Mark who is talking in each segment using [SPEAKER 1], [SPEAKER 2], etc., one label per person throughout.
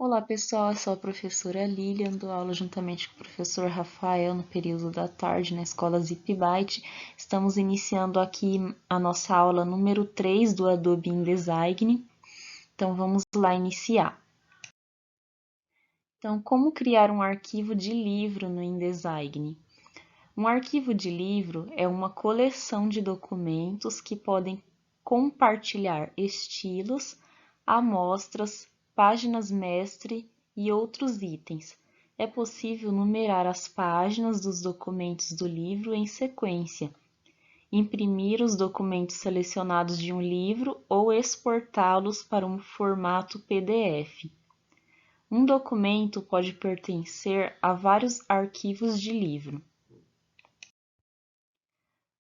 [SPEAKER 1] Olá pessoal, eu sou a professora Lilian, dou aula juntamente com o professor Rafael no período da tarde na escola ZipByte. Estamos iniciando aqui a nossa aula número 3 do Adobe InDesign. Então vamos lá iniciar. Então, como criar um arquivo de livro no InDesign? Um arquivo de livro é uma coleção de documentos que podem compartilhar estilos, amostras, páginas mestre e outros itens. É possível numerar as páginas dos documentos do livro em sequência, imprimir os documentos selecionados de um livro ou exportá-los para um formato PDF. Um documento pode pertencer a vários arquivos de livro.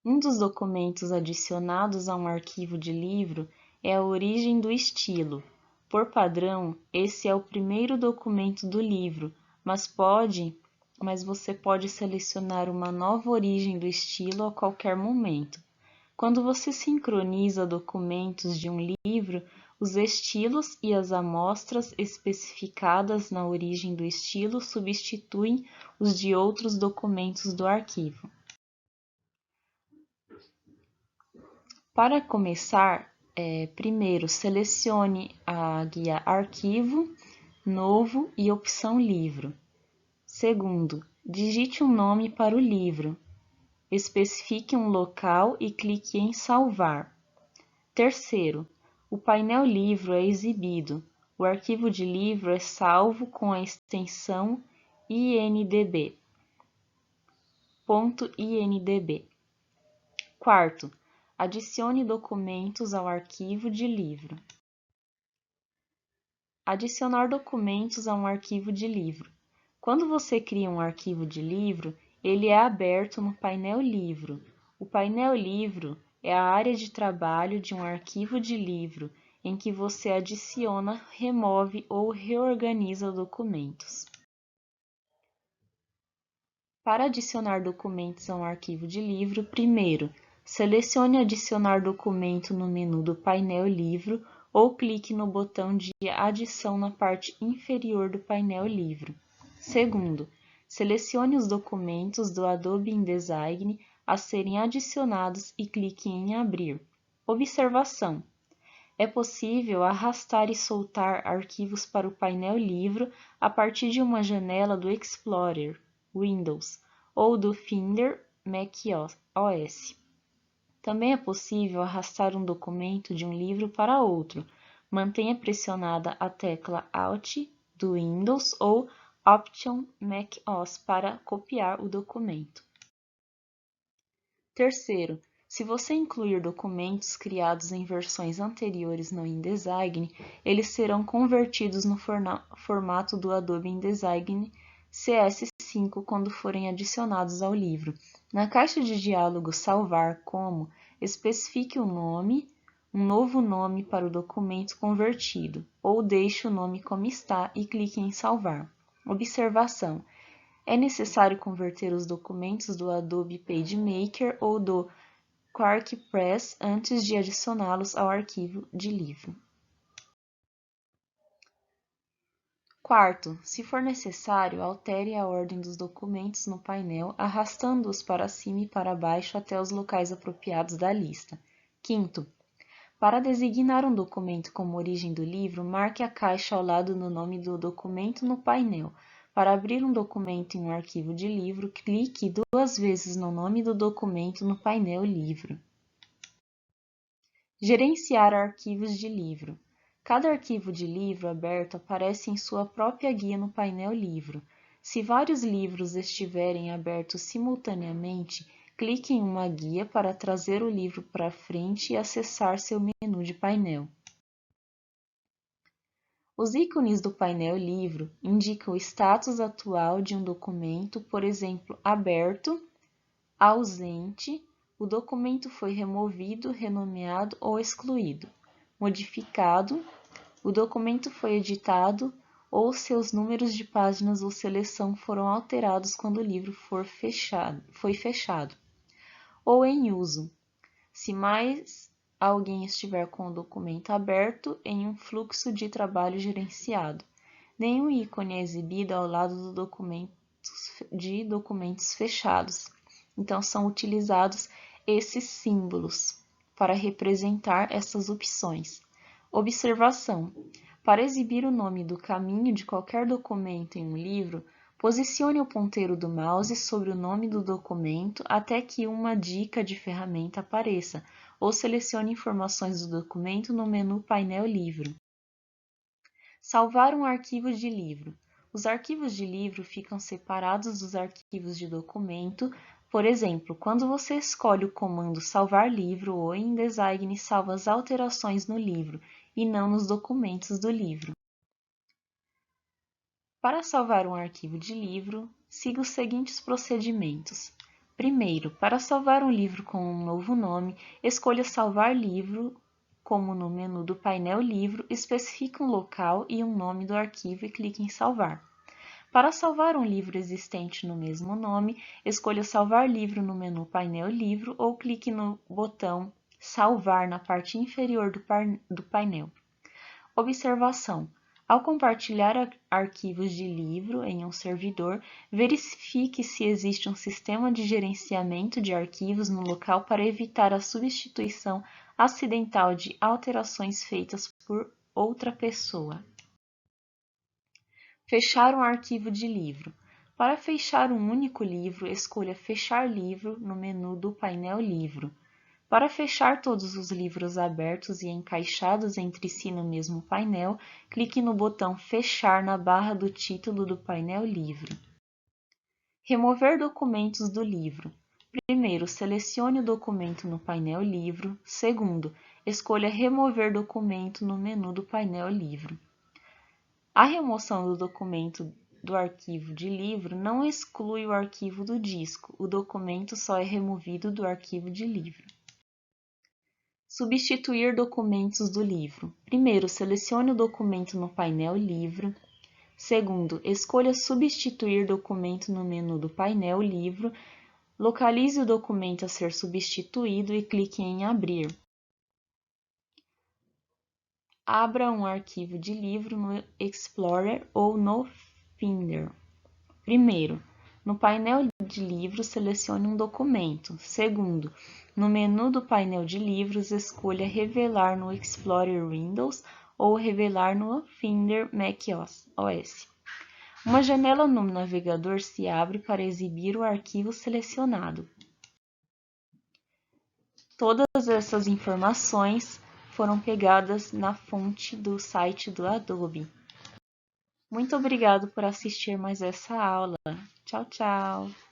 [SPEAKER 1] Um dos documentos adicionados a um arquivo de livro é a origem do estilo. Por padrão, esse é o primeiro documento do livro, mas você pode selecionar uma nova origem do estilo a qualquer momento. Quando você sincroniza documentos de um livro, os estilos e as amostras especificadas na origem do estilo substituem os de outros documentos do arquivo. Para começar, primeiro selecione a guia Arquivo, Novo e opção Livro. Segundo, digite um nome para o livro. Especifique um local e clique em Salvar. Terceiro, o painel Livro é exibido. O arquivo de livro é salvo com a extensão INDB. Quarto, adicione documentos ao arquivo de livro. Adicionar documentos a um arquivo de livro. Quando você cria um arquivo de livro, ele é aberto no painel Livro. O painel Livro é a área de trabalho de um arquivo de livro em que você adiciona, remove ou reorganiza documentos. Para adicionar documentos a um arquivo de livro, primeiro, selecione Adicionar documento no menu do painel Livro ou clique no botão de adição na parte inferior do painel Livro. Segundo, selecione os documentos do Adobe InDesign a serem adicionados e clique em Abrir. Observação: é possível arrastar e soltar arquivos para o painel Livro a partir de uma janela do Explorer, Windows, ou do Finder, macOS. Também é possível arrastar um documento de um livro para outro. Mantenha pressionada a tecla Alt do Windows ou Option macOS para copiar o documento. Terceiro, se você incluir documentos criados em versões anteriores no InDesign, eles serão convertidos no formato do Adobe InDesign CS5 quando forem adicionados ao livro. Na caixa de diálogo Salvar como, especifique um novo nome para o documento convertido, ou deixe o nome como está e clique em Salvar. Observação: é necessário converter os documentos do Adobe PageMaker ou do QuarkPress antes de adicioná-los ao arquivo de livro. Quarto, se for necessário, altere a ordem dos documentos no painel, arrastando-os para cima e para baixo até os locais apropriados da lista. Quinto, para designar um documento como origem do livro, marque a caixa ao lado do nome do documento no painel. Para abrir um documento em um arquivo de livro, clique 2 vezes no nome do documento no painel Livro. Gerenciar arquivos de livro. Cada arquivo de livro aberto aparece em sua própria guia no painel Livro. Se vários livros estiverem abertos simultaneamente, clique em uma guia para trazer o livro para frente e acessar seu menu de painel. Os ícones do painel Livro indicam o status atual de um documento, por exemplo, aberto, ausente, o documento foi removido, renomeado ou excluído, modificado, o documento foi editado ou seus números de páginas ou seleção foram alterados quando o livro foi fechado, ou em uso, se mais alguém estiver com o documento aberto em um fluxo de trabalho gerenciado. Nenhum ícone é exibido ao lado de documentos fechados. Então, são utilizados esses símbolos para representar essas opções. Observação: para exibir o nome do caminho de qualquer documento em um livro, posicione o ponteiro do mouse sobre o nome do documento até que uma dica de ferramenta apareça, ou selecione informações do documento no menu Painel Livro. Salvar um arquivo de livro. Os arquivos de livro ficam separados dos arquivos de documento. Por exemplo, quando você escolhe o comando salvar livro, o InDesign salva as alterações no livro e não nos documentos do livro. Para salvar um arquivo de livro, siga os seguintes procedimentos. Primeiro, para salvar um livro com um novo nome, escolha salvar livro, como no menu do painel livro, especifique um local e um nome do arquivo e clique em salvar. Para salvar um livro existente no mesmo nome, escolha salvar livro no menu painel livro ou clique no botão salvar na parte inferior do painel. Observação: ao compartilhar arquivos de livro em um servidor, verifique se existe um sistema de gerenciamento de arquivos no local para evitar a substituição acidental de alterações feitas por outra pessoa. Fechar um arquivo de livro. Para fechar um único livro, escolha Fechar livro no menu do painel Livro. Para fechar todos os livros abertos e encaixados entre si no mesmo painel, clique no botão Fechar na barra do título do painel Livro. Remover documentos do livro. Primeiro, selecione o documento no painel Livro. Segundo, escolha Remover documento no menu do painel Livro. A remoção do documento do arquivo de livro não exclui o arquivo do disco. O documento só é removido do arquivo de livro. Substituir documentos do livro. Primeiro, selecione o documento no painel Livro. Segundo, escolha Substituir documento no menu do painel Livro. Localize o documento a ser substituído e clique em Abrir. Abra um arquivo de livro no Explorer ou no Finder. Primeiro, no painel de livros, selecione um documento. Segundo, no menu do painel de livros, escolha Revelar no Explorer Windows ou Revelar no Finder macOS. Uma janela no navegador se abre para exibir o arquivo selecionado. Todas essas informações foram pegadas na fonte do site do Adobe. Muito obrigado por assistir mais essa aula. Tchau, tchau!